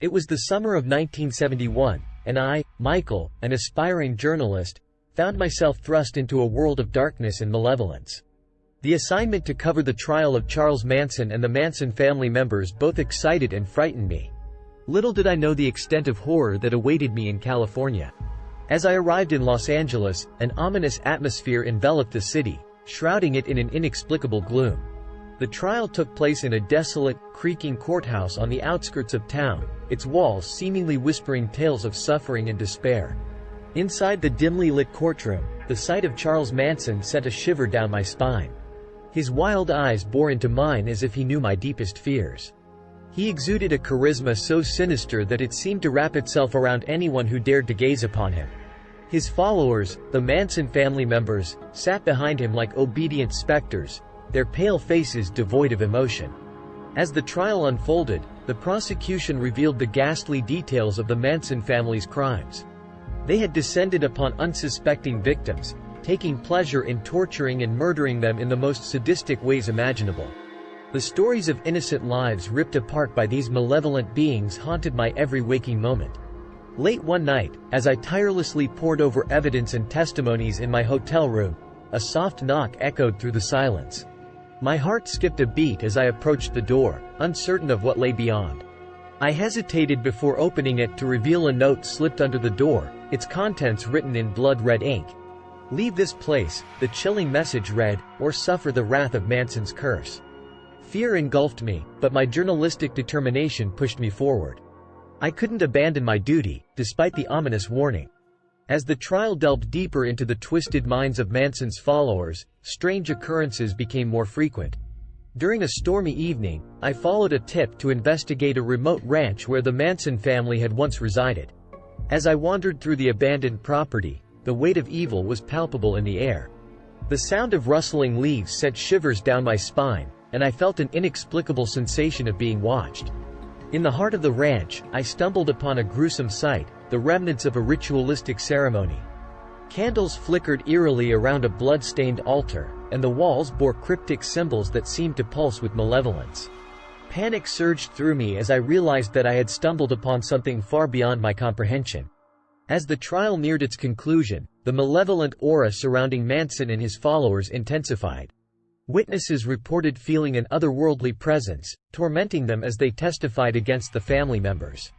It was the summer of 1971, and I, Michael, an aspiring journalist, found myself thrust into a world of darkness and malevolence. The assignment to cover the trial of Charles Manson and the Manson family members both excited and frightened me. Little did I know the extent of horror that awaited me in California. As I arrived in Los Angeles, an ominous atmosphere enveloped the city, shrouding it in an inexplicable gloom. The trial took place in a desolate, creaking courthouse on the outskirts of town, its walls seemingly whispering tales of suffering and despair. Inside the dimly lit courtroom, the sight of Charles Manson sent a shiver down my spine. His wild eyes bore into mine as if he knew my deepest fears. He exuded a charisma so sinister that it seemed to wrap itself around anyone who dared to gaze upon him. His followers, the Manson family members, sat behind him like obedient specters, their pale faces devoid of emotion. As the trial unfolded, the prosecution revealed the ghastly details of the Manson family's crimes. They had descended upon unsuspecting victims, taking pleasure in torturing and murdering them in the most sadistic ways imaginable. The stories of innocent lives ripped apart by these malevolent beings haunted my every waking moment. Late one night, as I tirelessly pored over evidence and testimonies in my hotel room, a soft knock echoed through the silence. My heart skipped a beat as I approached the door, uncertain of what lay beyond. I hesitated before opening it to reveal a note slipped under the door, its contents written in blood-red ink. "Leave this place," the chilling message read, "or suffer the wrath of Manson's curse." Fear engulfed me, but my journalistic determination pushed me forward. I couldn't abandon my duty, despite the ominous warning. As the trial delved deeper into the twisted minds of Manson's followers, strange occurrences became more frequent. During a stormy evening, I followed a tip to investigate a remote ranch where the Manson family had once resided. As I wandered through the abandoned property, the weight of evil was palpable in the air. The sound of rustling leaves sent shivers down my spine, and I felt an inexplicable sensation of being watched. In the heart of the ranch, I stumbled upon a gruesome sight, the remnants of a ritualistic ceremony. Candles flickered eerily around a blood-stained altar, and the walls bore cryptic symbols that seemed to pulse with malevolence. Panic surged through me as I realized that I had stumbled upon something far beyond my comprehension. As the trial neared its conclusion, the malevolent aura surrounding Manson and his followers intensified. Witnesses reported feeling an otherworldly presence, tormenting them as they testified against the family members.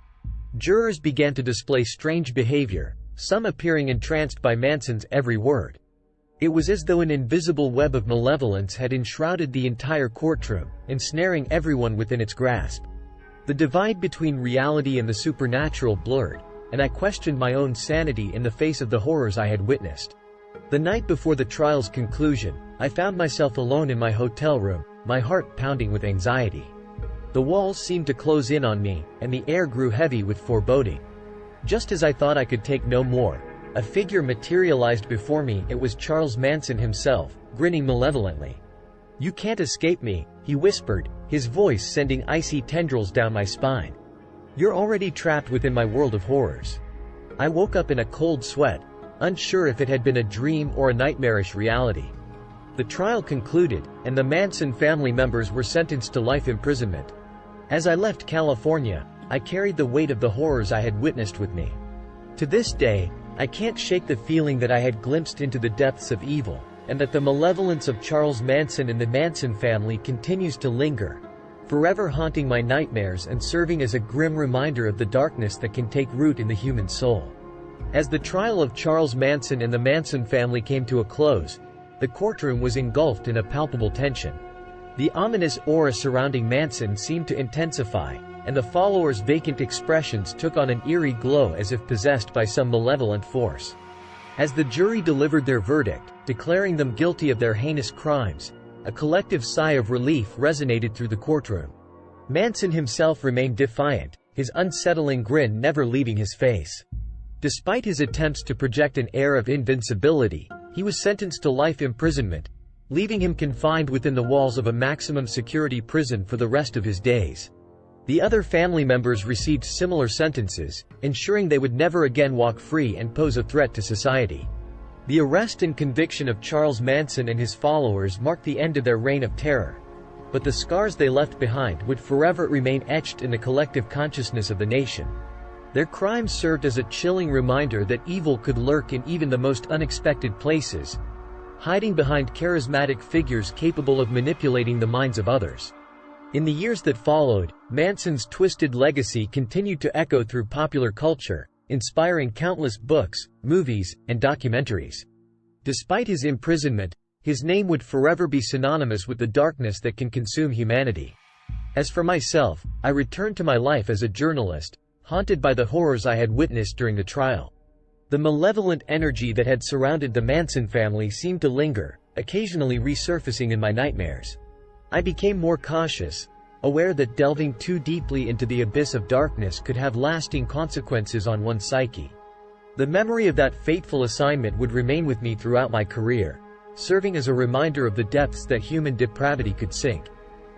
Jurors began to display strange behavior, some appearing entranced by Manson's every word. It was as though an invisible web of malevolence had enshrouded the entire courtroom, ensnaring everyone within its grasp. The divide between reality and the supernatural blurred, and I questioned my own sanity in the face of the horrors I had witnessed. The night before the trial's conclusion, I found myself alone in my hotel room, my heart pounding with anxiety. The walls seemed to close in on me, and the air grew heavy with foreboding. Just as I thought I could take no more, a figure materialized before me. It was Charles Manson himself, grinning malevolently. "You can't escape me," he whispered, his voice sending icy tendrils down my spine. "You're already trapped within my world of horrors." I woke up in a cold sweat, unsure if it had been a dream or a nightmarish reality. The trial concluded, and the Manson family members were sentenced to life imprisonment. As I left California, I carried the weight of the horrors I had witnessed with me. To this day, I can't shake the feeling that I had glimpsed into the depths of evil, and that the malevolence of Charles Manson and the Manson family continues to linger, forever haunting my nightmares and serving as a grim reminder of the darkness that can take root in the human soul. As the trial of Charles Manson and the Manson family came to a close, the courtroom was engulfed in a palpable tension. The ominous aura surrounding Manson seemed to intensify, and the followers' vacant expressions took on an eerie glow as if possessed by some malevolent force. As the jury delivered their verdict, declaring them guilty of their heinous crimes, a collective sigh of relief resonated through the courtroom. Manson himself remained defiant, his unsettling grin never leaving his face. Despite his attempts to project an air of invincibility, he was sentenced to life imprisonment, leaving him confined within the walls of a maximum security prison for the rest of his days. The other family members received similar sentences, ensuring they would never again walk free and pose a threat to society. The arrest and conviction of Charles Manson and his followers marked the end of their reign of terror. but the scars they left behind would forever remain etched in the collective consciousness of the nation. Their crimes served as a chilling reminder that evil could lurk in even the most unexpected places, hiding behind charismatic figures capable of manipulating the minds of others. In the years that followed, Manson's twisted legacy continued to echo through popular culture, inspiring countless books, movies, and documentaries. Despite his imprisonment, his name would forever be synonymous with the darkness that can consume humanity. As for myself, I returned to my life as a journalist, haunted by the horrors I had witnessed during the trial. The malevolent energy that had surrounded the Manson family seemed to linger, occasionally resurfacing in my nightmares. I became more cautious, aware that delving too deeply into the abyss of darkness could have lasting consequences on one's psyche. The memory of that fateful assignment would remain with me throughout my career, serving as a reminder of the depths that human depravity could sink.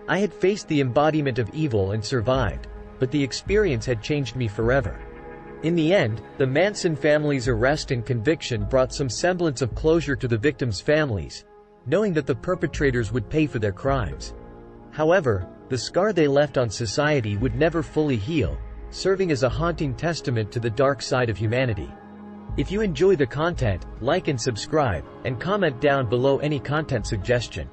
I had faced the embodiment of evil and survived, but the experience had changed me forever. In the end, the Manson family's arrest and conviction brought some semblance of closure to the victims' families, knowing that the perpetrators would pay for their crimes. However, the scar they left on society would never fully heal, serving as a haunting testament to the dark side of humanity. If you enjoy the content, like and subscribe, and comment down below any content suggestion.